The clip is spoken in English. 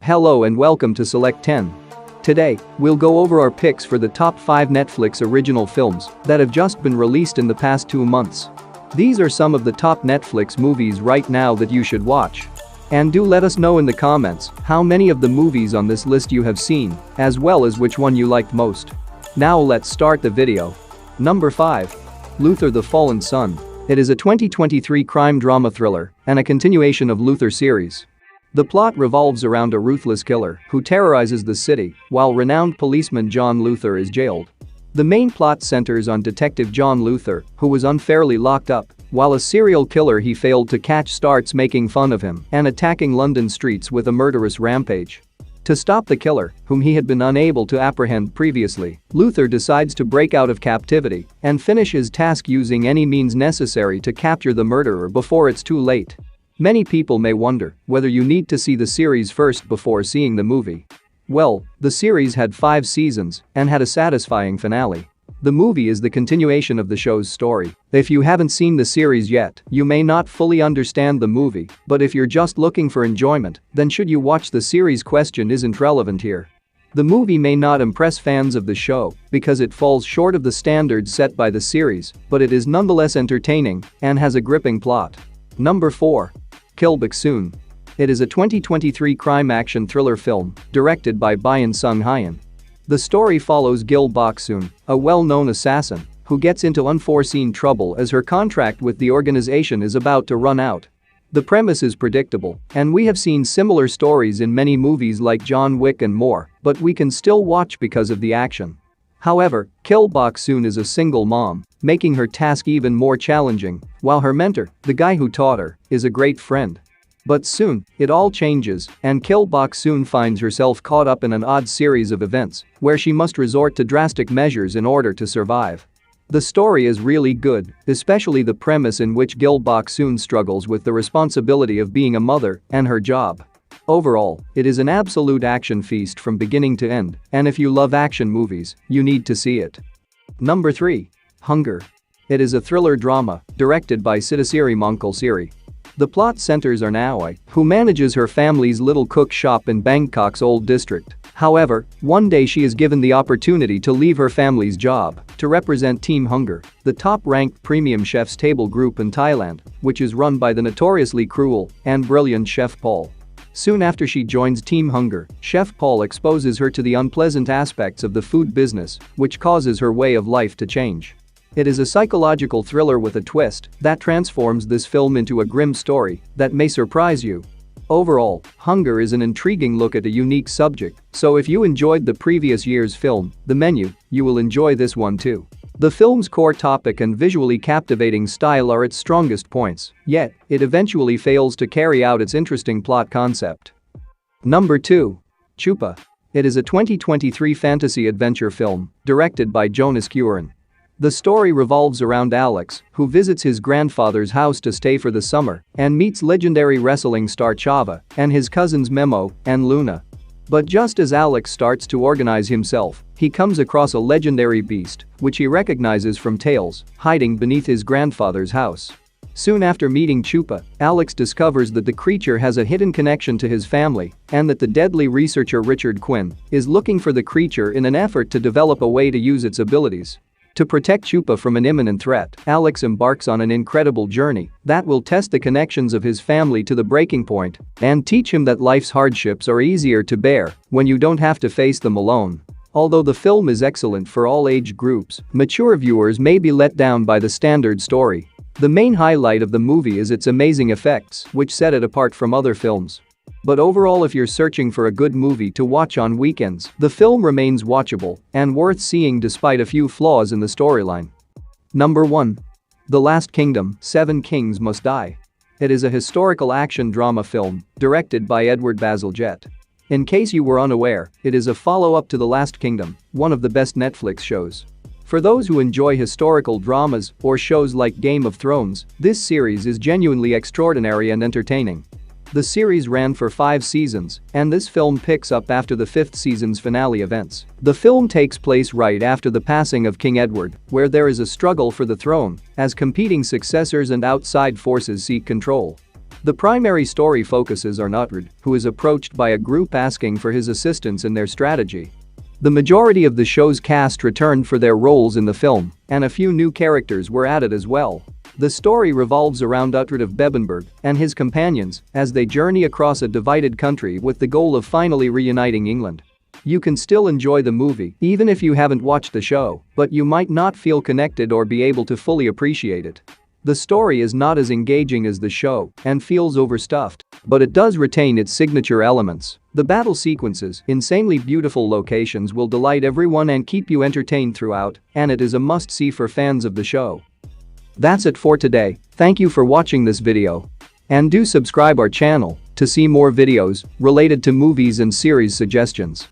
Hello and welcome to Select 10. Today, we'll go over our picks for the top 5 Netflix original films that have just been released in the past 2 months. These are some of the top Netflix movies right now that you should watch. And do let us know in the comments how many of the movies on this list you have seen, as well as which one you liked most. Now let's start the video. Number 5. Luther: The Fallen Son. It is a 2023 crime drama thriller and a continuation of Luther series. The plot revolves around a ruthless killer who terrorizes the city while renowned policeman John Luther is jailed. The main plot centers on Detective John Luther, who was unfairly locked up, while a serial killer he failed to catch starts making fun of him and attacking London streets with a murderous rampage. To stop the killer, whom he had been unable to apprehend previously, Luther decides to break out of captivity and finish his task using any means necessary to capture the murderer before it's too late. Many people may wonder whether you need to see the series first before seeing the movie. Well, the series had 5 seasons and had a satisfying finale. The movie is the continuation of the show's story. If you haven't seen the series yet, you may not fully understand the movie, but if you're just looking for enjoyment, then should you watch the series question isn't relevant here. The movie may not impress fans of the show because it falls short of the standards set by the series, but it is nonetheless entertaining and has a gripping plot. Number 4. Kill Boksoon. It is a 2023 crime action thriller film directed by Byun Sung Hyun. The story follows Gil Boksoon, a well-known assassin who gets into unforeseen trouble as her contract with the organization is about to run out. The premise is predictable, and we have seen similar stories in many movies like John Wick and more, but we can still watch because of the action. However, Gil Boksoon is a single mom, making her task even more challenging, while her mentor, the guy who taught her, is a great friend. But soon, it all changes, and Gil Boksoon finds herself caught up in an odd series of events where she must resort to drastic measures in order to survive. The story is really good, especially the premise in which Gil Boksoon struggles with the responsibility of being a mother and her job. Overall, it is an absolute action feast from beginning to end, and if you love action movies, you need to see it. Number 3. Hunger. It is a thriller drama directed by Siddhasiri Mankalsiri. The plot centers on Aoi, who manages her family's little cook shop in Bangkok's old district. However, one day she is given the opportunity to leave her family's job to represent Team Hunger, the top-ranked premium chef's table group in Thailand, which is run by the notoriously cruel and brilliant Chef Paul. Soon after she joins Team Hunger, Chef Paul exposes her to the unpleasant aspects of the food business, which causes her way of life to change. It is a psychological thriller with a twist that transforms this film into a grim story that may surprise you. Overall, Hunger is an intriguing look at a unique subject, so if you enjoyed the previous year's film, The Menu, you will enjoy this one too. The film's core topic and visually captivating style are its strongest points, yet it eventually fails to carry out its interesting plot concept. Number 2. Chupa. It is a 2023 fantasy adventure film directed by Jonas Kurin. The story revolves around Alex, who visits his grandfather's house to stay for the summer and meets legendary wrestling star Chava and his cousins Memo and Luna. But just as Alex starts to organize himself, he comes across a legendary beast, which he recognizes from tales, hiding beneath his grandfather's house. Soon after meeting Chupa, Alex discovers that the creature has a hidden connection to his family and that the deadly researcher Richard Quinn is looking for the creature in an effort to develop a way to use its abilities. To protect Chupa from an imminent threat, Alex embarks on an incredible journey that will test the connections of his family to the breaking point and teach him that life's hardships are easier to bear when you don't have to face them alone. Although the film is excellent for all age groups, mature viewers may be let down by the standard story. The main highlight of the movie is its amazing effects, which set it apart from other films. But overall, if you're searching for a good movie to watch on weekends, the film remains watchable and worth seeing despite a few flaws in the storyline. Number 1. The Last Kingdom: Seven Kings Must Die. It is a historical action drama film directed by Edward Bazalgette. In case you were unaware, it is a follow-up to The Last Kingdom, one of the best Netflix shows. For those who enjoy historical dramas or shows like Game of Thrones, this series is genuinely extraordinary and entertaining. The series ran for 5 seasons, and this film picks up after the 5th season's finale events. The film takes place right after the passing of King Edward, where there is a struggle for the throne as competing successors and outside forces seek control. The primary story focuses on Uhtred, who is approached by a group asking for his assistance in their strategy. The majority of the show's cast returned for their roles in the film, and a few new characters were added as well. The story revolves around Uhtred of Bebbanburg and his companions as they journey across a divided country with the goal of finally reuniting England. You can still enjoy the movie even if you haven't watched the show, but you might not feel connected or be able to fully appreciate it. The story is not as engaging as the show and feels overstuffed, but it does retain its signature elements. The battle sequences, insanely beautiful locations will delight everyone and keep you entertained throughout, and it is a must-see for fans of the show. That's it for today. Thank you for watching this video. And do subscribe our channel to see more videos related to movies and series suggestions.